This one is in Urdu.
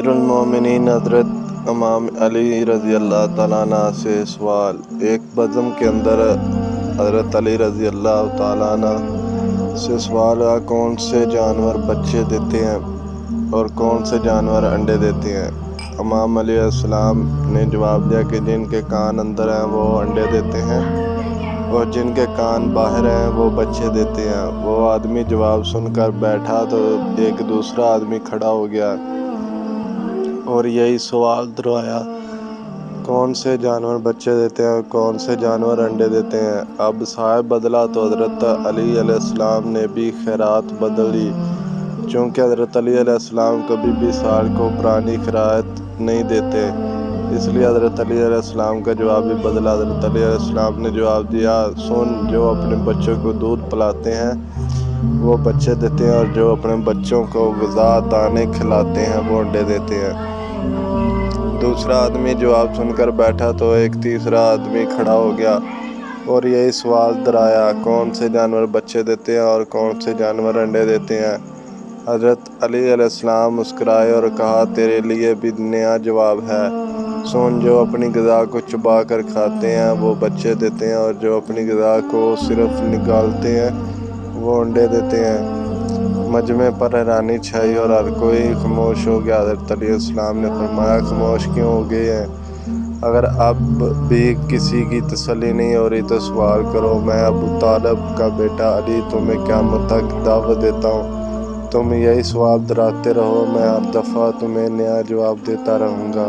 امیر المومنین حضرت امام علی رضی اللہ تعالیٰ عنہ سے سوال۔ ایک بزم کے اندر حضرت علی رضی اللہ تعالیٰ عنہ سے سوال ہوا، کون سے جانور بچے دیتے ہیں اور کون سے جانور انڈے دیتے ہیں؟ امام علی علیہ السلام نے جواب دیا کہ جن کے کان اندر ہیں وہ انڈے دیتے ہیں اور جن کے کان باہر ہیں وہ بچے دیتے ہیں۔ وہ آدمی جواب سن کر بیٹھا تو ایک دوسرا آدمی کھڑا ہو گیا اور یہی سوال دہرایا، کون سے جانور بچے دیتے ہیں اور کون سے جانور انڈے دیتے ہیں؟ اب صاحب بدلا تو حضرت علی علیہ السلام نے بھی خیرات بدلی، چونکہ حضرت علی علیہ السلام کبھی بھی سال کو پرانی خیرات نہیں دیتے، اس لیے حضرت علی علیہ السلام کا جواب بھی بدلا۔ حضرت علی علیہ السلام نے جواب دیا، سن، جو اپنے بچوں کو دودھ پلاتے ہیں وہ بچے دیتے ہیں اور جو اپنے بچوں کو غذا دانے کھلاتے ہیں وہ انڈے دیتے ہیں۔ دوسرا آدمی جواب سن کر بیٹھا تو ایک تیسرا آدمی کھڑا ہو گیا اور یہی سوال دہرایا، کون سے جانور بچے دیتے ہیں اور کون سے جانور انڈے دیتے ہیں؟ حضرت علی علیہ السلام مسکرائے اور کہا، تیرے لیے بھی نیا جواب ہے، سن، جو اپنی غذا کو چبا کر کھاتے ہیں وہ بچے دیتے ہیں اور جو اپنی غذا کو صرف نگالتے ہیں وہ انڈے دیتے ہیں۔ مجمع پر حیرانی چھائی اور ہر کوئی خاموش ہو گیا۔ حضرت علی علیہ السلام نے فرمایا، خاموش کیوں ہو گئے ہیں؟ اگر اب بھی کسی کی تسلی نہیں ہو رہی تو سوال کرو۔ میں ابو طالب کا بیٹا علی تمہیں قیامت تک دعوت دیتا ہوں، تم یہی سوال دہراتے رہو، میں ہر دفعہ تمہیں نیا جواب دیتا رہوں گا۔